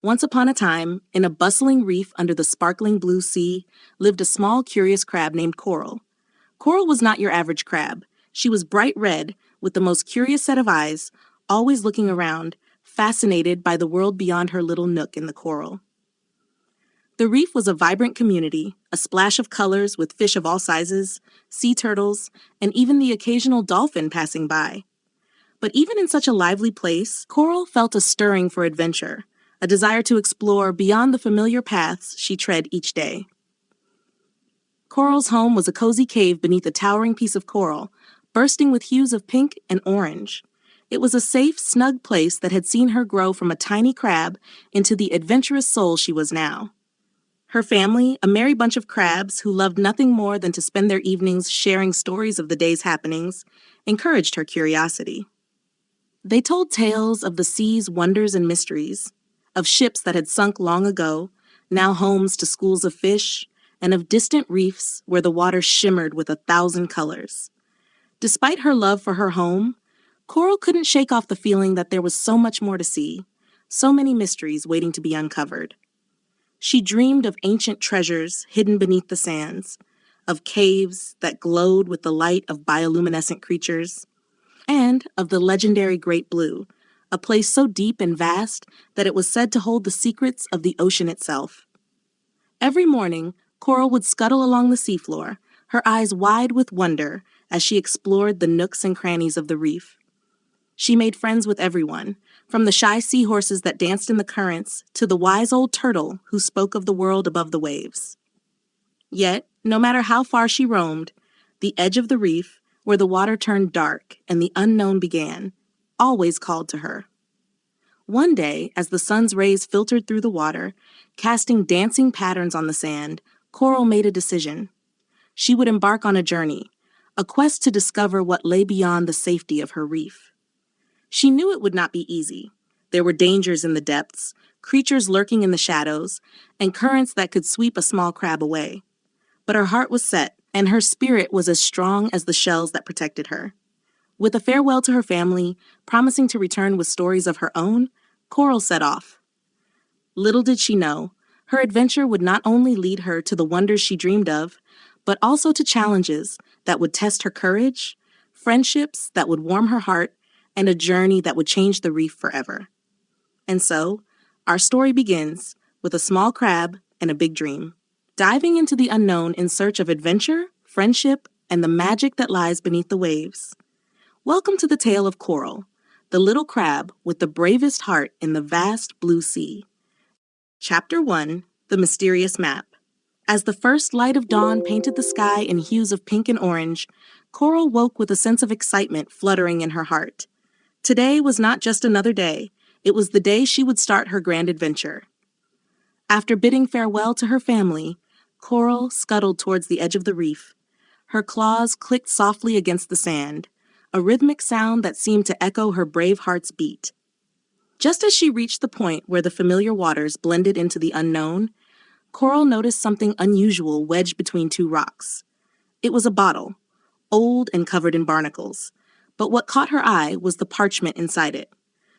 Once upon a time, in a bustling reef under the sparkling blue sea, lived a small, curious crab named Coral. Coral was not your average crab. She was bright red, with the most curious set of eyes, always looking around, fascinated by the world beyond her little nook in the coral. The reef was a vibrant community, a splash of colors with fish of all sizes, sea turtles, and even the occasional dolphin passing by. But even in such a lively place, Coral felt a stirring for adventure, a desire to explore beyond the familiar paths she tread each day. Coral's home was a cozy cave beneath a towering piece of coral, bursting with hues of pink and orange. It was a safe, snug place that had seen her grow from a tiny crab into the adventurous soul she was now. Her family, a merry bunch of crabs who loved nothing more than to spend their evenings sharing stories of the day's happenings, encouraged her curiosity. They told tales of the sea's wonders and mysteries, of ships that had sunk long ago, now homes to schools of fish, and of distant reefs where the water shimmered with 1,000 colors. Despite her love for her home, Coral couldn't shake off the feeling that there was so much more to see, so many mysteries waiting to be uncovered. She dreamed of ancient treasures hidden beneath the sands, of caves that glowed with the light of bioluminescent creatures, and of the legendary Great Blue, a place so deep and vast that it was said to hold the secrets of the ocean itself. Every morning, Coral would scuttle along the seafloor, her eyes wide with wonder as she explored the nooks and crannies of the reef. She made friends with everyone, from the shy seahorses that danced in the currents to the wise old turtle who spoke of the world above the waves. Yet, no matter how far she roamed, the edge of the reef, where the water turned dark and the unknown began, always called to her. One day, as the sun's rays filtered through the water, casting dancing patterns on the sand, Coral made a decision. She would embark on a journey, a quest to discover what lay beyond the safety of her reef. She knew it would not be easy. There were dangers in the depths, creatures lurking in the shadows, and currents that could sweep a small crab away. But her heart was set, and her spirit was as strong as the shells that protected her. With a farewell to her family, promising to return with stories of her own, Coral set off. Little did she know, her adventure would not only lead her to the wonders she dreamed of, but also to challenges that would test her courage, friendships that would warm her heart, and a journey that would change the reef forever. And so, our story begins with a small crab and a big dream, diving into the unknown in search of adventure, friendship, and the magic that lies beneath the waves. Welcome to the tale of Coral, the little crab with the bravest heart in the vast blue sea. Chapter 1, The Mysterious Map. As the first light of dawn painted the sky in hues of pink and orange, Coral woke with a sense of excitement fluttering in her heart. Today was not just another day, it was the day she would start her grand adventure. After bidding farewell to her family, Coral scuttled towards the edge of the reef. Her claws clicked softly against the sand, a rhythmic sound that seemed to echo her brave heart's beat. Just as she reached the point where the familiar waters blended into the unknown, Coral noticed something unusual wedged between two rocks. It was a bottle, old and covered in barnacles, but what caught her eye was the parchment inside it.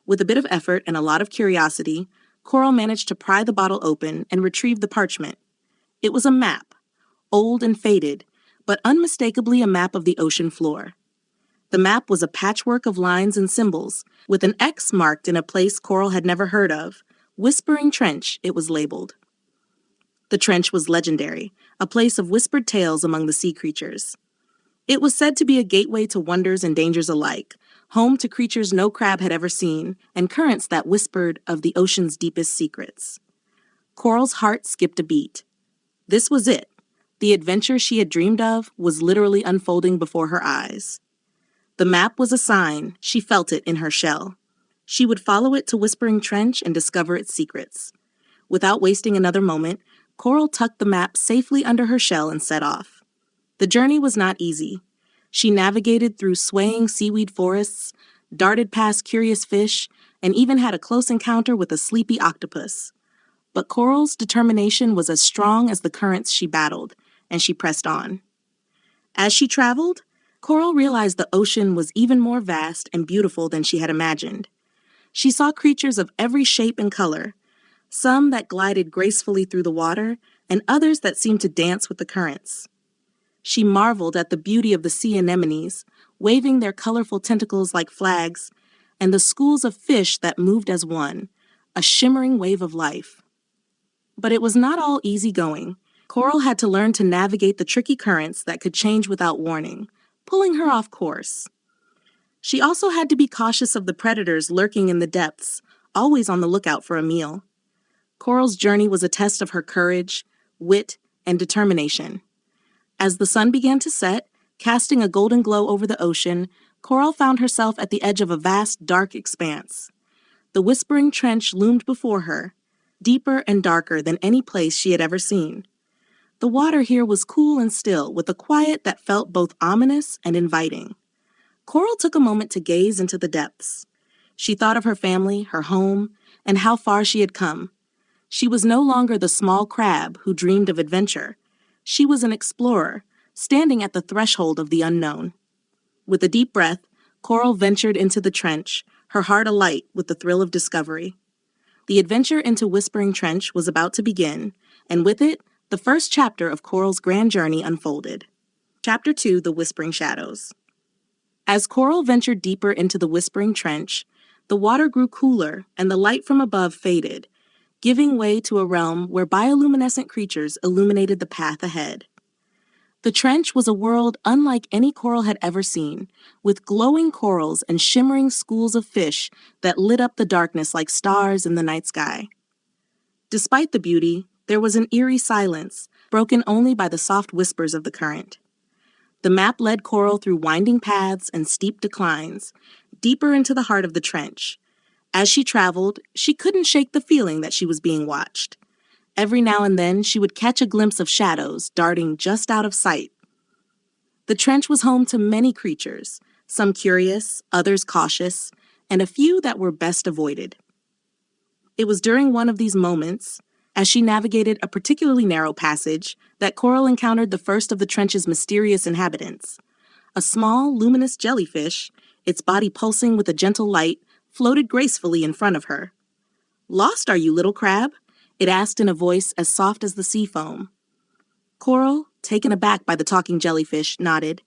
With a bit of effort and a lot of curiosity, Coral managed to pry the bottle open and retrieve the parchment. It was a map, old and faded, but unmistakably a map of the ocean floor. The map was a patchwork of lines and symbols, with an X marked in a place Coral had never heard of. Whispering Trench, it was labeled. The trench was legendary, a place of whispered tales among the sea creatures. It was said to be a gateway to wonders and dangers alike, home to creatures no crab had ever seen, and currents that whispered of the ocean's deepest secrets. Coral's heart skipped a beat. This was it. The adventure she had dreamed of was literally unfolding before her eyes. The map was a sign, she felt it in her shell. She would follow it to Whispering Trench and discover its secrets. Without wasting another moment, Coral tucked the map safely under her shell and set off. The journey was not easy. She navigated through swaying seaweed forests, darted past curious fish, and even had a close encounter with a sleepy octopus. But Coral's determination was as strong as the currents she battled, and she pressed on. As she traveled, Coral realized the ocean was even more vast and beautiful than she had imagined. She saw creatures of every shape and color, some that glided gracefully through the water, and others that seemed to dance with the currents. She marveled at the beauty of the sea anemones, waving their colorful tentacles like flags, and the schools of fish that moved as one, a shimmering wave of life. But it was not all easy going. Coral had to learn to navigate the tricky currents that could change without warning, pulling her off course. She also had to be cautious of the predators lurking in the depths, always on the lookout for a meal. Coral's journey was a test of her courage, wit, and determination. As the sun began to set, casting a golden glow over the ocean, Coral found herself at the edge of a vast, dark expanse. The Whispering Trench loomed before her, deeper and darker than any place she had ever seen. The water here was cool and still, with a quiet that felt both ominous and inviting. Coral took a moment to gaze into the depths. She thought of her family, her home, and how far she had come. She was no longer the small crab who dreamed of adventure. She was an explorer, standing at the threshold of the unknown. With a deep breath, Coral ventured into the trench, her heart alight with the thrill of discovery. The adventure into Whispering Trench was about to begin, and with it, the first chapter of Coral's grand journey unfolded. Chapter 2, The Whispering Shadows. As Coral ventured deeper into the Whispering Trench, the water grew cooler and the light from above faded, giving way to a realm where bioluminescent creatures illuminated the path ahead. The trench was a world unlike any Coral had ever seen, with glowing corals and shimmering schools of fish that lit up the darkness like stars in the night sky. Despite the beauty, there was an eerie silence, broken only by the soft whispers of the current. The map led Coral through winding paths and steep declines, deeper into the heart of the trench. As she traveled, she couldn't shake the feeling that she was being watched. Every now and then, she would catch a glimpse of shadows darting just out of sight. The trench was home to many creatures, some curious, others cautious, and a few that were best avoided. It was during one of these moments, as she navigated a particularly narrow passage, that Coral encountered the first of the trench's mysterious inhabitants. A small, luminous jellyfish, its body pulsing with a gentle light, floated gracefully in front of her. "Lost are you, little crab?" it asked in a voice as soft as the sea foam. Coral, taken aback by the talking jellyfish, nodded.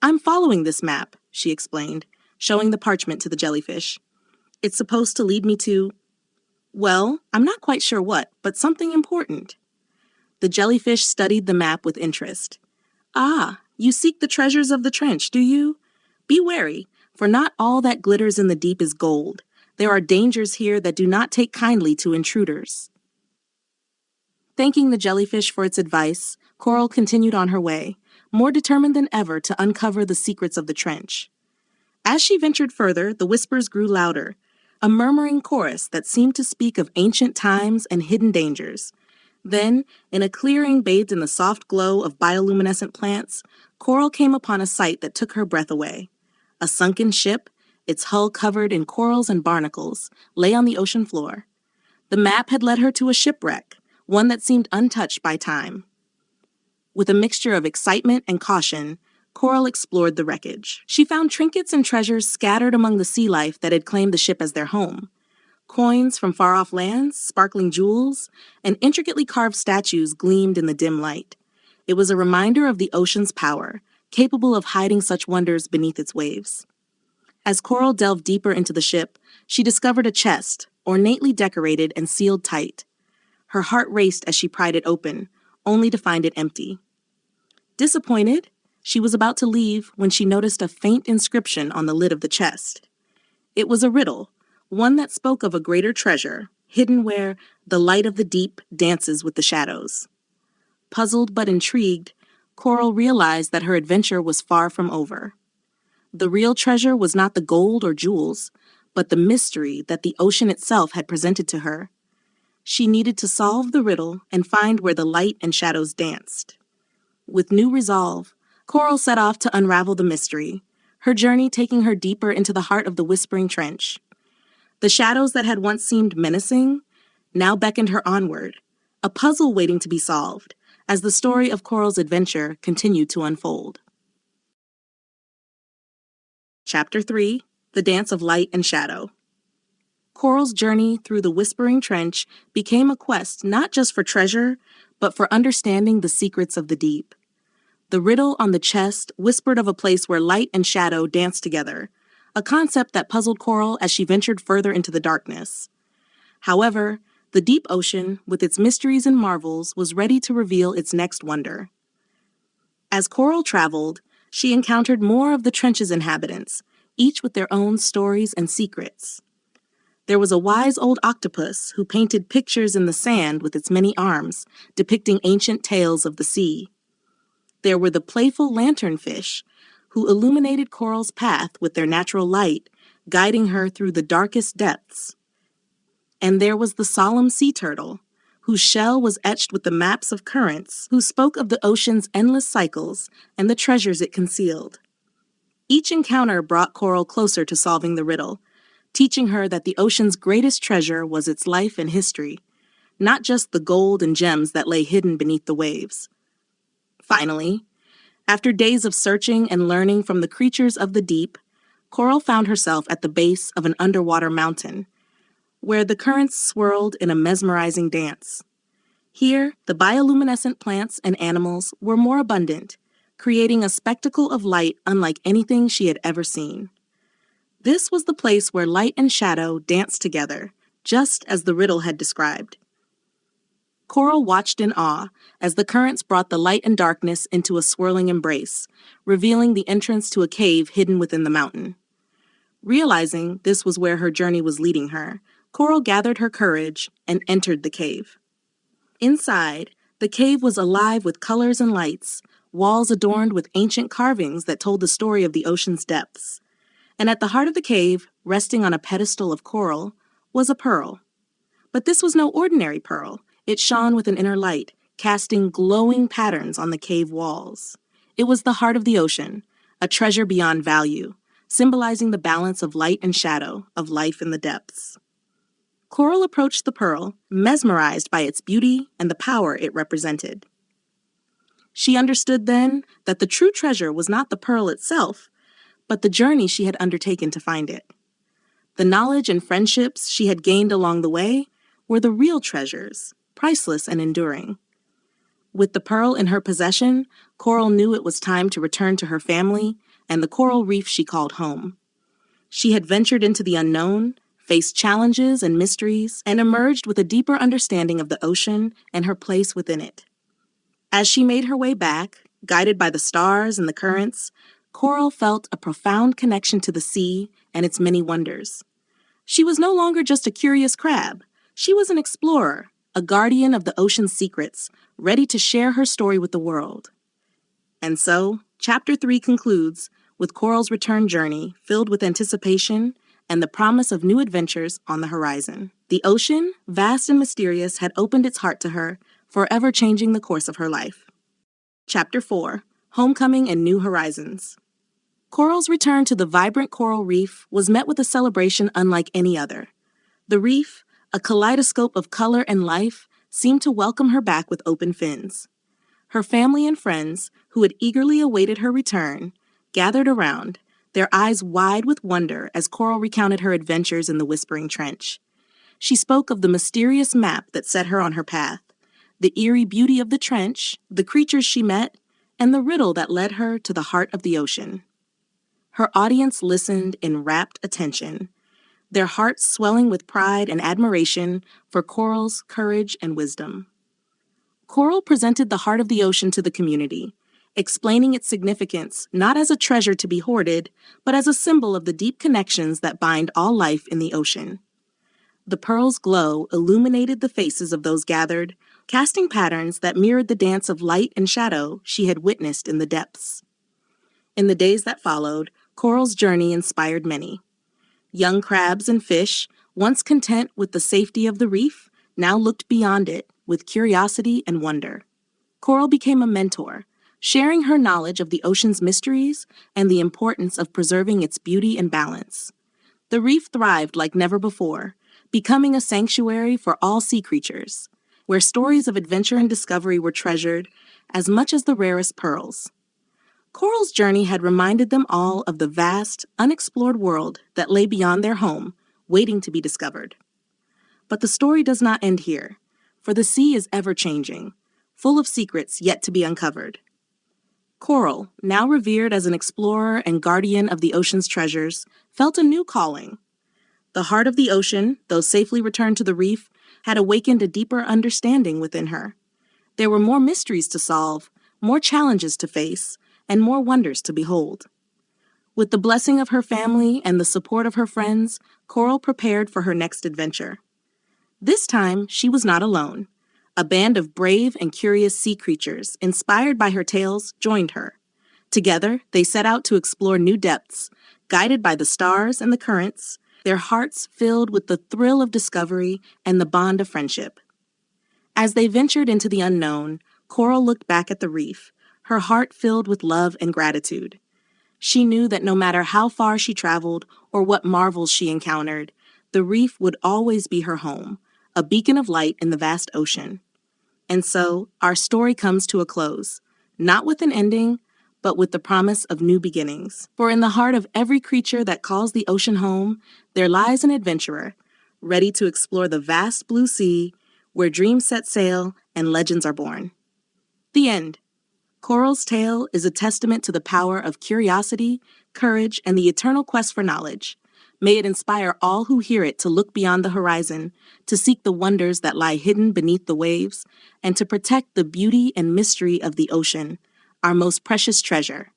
"I'm following this map," she explained, showing the parchment to the jellyfish. "It's supposed to lead me to... well, I'm not quite sure what, but something important." The jellyfish studied the map with interest. "Ah, you seek the treasures of the trench, do you? Be wary, for not all that glitters in the deep is gold. There are dangers here that do not take kindly to intruders." Thanking the jellyfish for its advice, Coral continued on her way, more determined than ever to uncover the secrets of the trench. As she ventured further, the whispers grew louder, a murmuring chorus that seemed to speak of ancient times and hidden dangers. Then, in a clearing bathed in the soft glow of bioluminescent plants, Coral came upon a sight that took her breath away. A sunken ship, its hull covered in corals and barnacles, lay on the ocean floor. The map had led her to a shipwreck, one that seemed untouched by time. With a mixture of excitement and caution, Coral explored the wreckage. She found trinkets and treasures scattered among the sea life that had claimed the ship as their home. Coins from far-off lands, sparkling jewels, and intricately carved statues gleamed in the dim light. It was a reminder of the ocean's power, capable of hiding such wonders beneath its waves. As Coral delved deeper into the ship, she discovered a chest, ornately decorated and sealed tight. Her heart raced as she pried it open, only to find it empty. Disappointed, she was about to leave when she noticed a faint inscription on the lid of the chest. It was a riddle, one that spoke of a greater treasure, hidden where the light of the deep dances with the shadows. Puzzled but intrigued, Coral realized that her adventure was far from over. The real treasure was not the gold or jewels, but the mystery that the ocean itself had presented to her. She needed to solve the riddle and find where the light and shadows danced. With new resolve, Coral set off to unravel the mystery, her journey taking her deeper into the heart of the Whispering Trench. The shadows that had once seemed menacing now beckoned her onward, a puzzle waiting to be solved, as the story of Coral's adventure continued to unfold. Chapter 3, The Dance of Light and Shadow. Coral's journey through the Whispering Trench became a quest not just for treasure, but for understanding the secrets of the deep. The riddle on the chest whispered of a place where light and shadow danced together, a concept that puzzled Coral as she ventured further into the darkness. However, the deep ocean, with its mysteries and marvels, was ready to reveal its next wonder. As Coral traveled, she encountered more of the trench's inhabitants, each with their own stories and secrets. There was a wise old octopus who painted pictures in the sand with its many arms, depicting ancient tales of the sea. There were the playful lanternfish, who illuminated Coral's path with their natural light, guiding her through the darkest depths. And there was the solemn sea turtle, whose shell was etched with the maps of currents, who spoke of the ocean's endless cycles and the treasures it concealed. Each encounter brought Coral closer to solving the riddle, teaching her that the ocean's greatest treasure was its life and history, not just the gold and gems that lay hidden beneath the waves. Finally, after days of searching and learning from the creatures of the deep, Coral found herself at the base of an underwater mountain, where the currents swirled in a mesmerizing dance. Here, the bioluminescent plants and animals were more abundant, creating a spectacle of light unlike anything she had ever seen. This was the place where light and shadow danced together, just as the riddle had described. Coral watched in awe as the currents brought the light and darkness into a swirling embrace, revealing the entrance to a cave hidden within the mountain. Realizing this was where her journey was leading her, Coral gathered her courage and entered the cave. Inside, the cave was alive with colors and lights, walls adorned with ancient carvings that told the story of the ocean's depths. And at the heart of the cave, resting on a pedestal of coral, was a pearl. But this was no ordinary pearl. It shone with an inner light, casting glowing patterns on the cave walls. It was the heart of the ocean, a treasure beyond value, symbolizing the balance of light and shadow, of life in the depths. Coral approached the pearl, mesmerized by its beauty and the power it represented. She understood then that the true treasure was not the pearl itself, but the journey she had undertaken to find it. The knowledge and friendships she had gained along the way were the real treasures, priceless and enduring. With the pearl in her possession, Coral knew it was time to return to her family and the coral reef she called home. She had ventured into the unknown, faced challenges and mysteries, and emerged with a deeper understanding of the ocean and her place within it. As she made her way back, guided by the stars and the currents, Coral felt a profound connection to the sea and its many wonders. She was no longer just a curious crab. She was an explorer, a guardian of the ocean's secrets, ready to share her story with the world. And so, Chapter 3 concludes with Coral's return journey filled with anticipation and the promise of new adventures on the horizon. The ocean, vast and mysterious, had opened its heart to her, forever changing the course of her life. Chapter 4: Homecoming and New Horizons. Coral's return to the vibrant coral reef was met with a celebration unlike any other. The reef, a kaleidoscope of color and life, seemed to welcome her back with open fins. Her family and friends, who had eagerly awaited her return, gathered around, their eyes wide with wonder as Coral recounted her adventures in the Whispering Trench. She spoke of the mysterious map that set her on her path, the eerie beauty of the trench, the creatures she met, and the riddle that led her to the heart of the ocean. Her audience listened in rapt attention, their hearts swelling with pride and admiration for Coral's courage and wisdom. Coral presented the heart of the ocean to the community, explaining its significance not as a treasure to be hoarded, but as a symbol of the deep connections that bind all life in the ocean. The pearl's glow illuminated the faces of those gathered, casting patterns that mirrored the dance of light and shadow she had witnessed in the depths. In the days that followed, Coral's journey inspired many. Young crabs and fish, once content with the safety of the reef, now looked beyond it with curiosity and wonder. Coral became a mentor, sharing her knowledge of the ocean's mysteries and the importance of preserving its beauty and balance. The reef thrived like never before, becoming a sanctuary for all sea creatures, where stories of adventure and discovery were treasured as much as the rarest pearls. Coral's journey had reminded them all of the vast, unexplored world that lay beyond their home, waiting to be discovered. But the story does not end here, for the sea is ever-changing, full of secrets yet to be uncovered. Coral, now revered as an explorer and guardian of the ocean's treasures, felt a new calling. The heart of the ocean, though safely returned to the reef, had awakened a deeper understanding within her. There were more mysteries to solve, more challenges to face, and more wonders to behold. With the blessing of her family and the support of her friends, Coral prepared for her next adventure. This time, she was not alone. A band of brave and curious sea creatures, inspired by her tales, joined her. Together, they set out to explore new depths, guided by the stars and the currents, their hearts filled with the thrill of discovery and the bond of friendship. As they ventured into the unknown, Coral looked back at the reef, her heart filled with love and gratitude. She knew that no matter how far she traveled or what marvels she encountered, the reef would always be her home, a beacon of light in the vast ocean. And so, our story comes to a close, not with an ending, but with the promise of new beginnings. For in the heart of every creature that calls the ocean home, there lies an adventurer, ready to explore the vast blue sea, where dreams set sail and legends are born. The end. Coral's tale is a testament to the power of curiosity, courage, and the eternal quest for knowledge. May it inspire all who hear it to look beyond the horizon, to seek the wonders that lie hidden beneath the waves, and to protect the beauty and mystery of the ocean, our most precious treasure.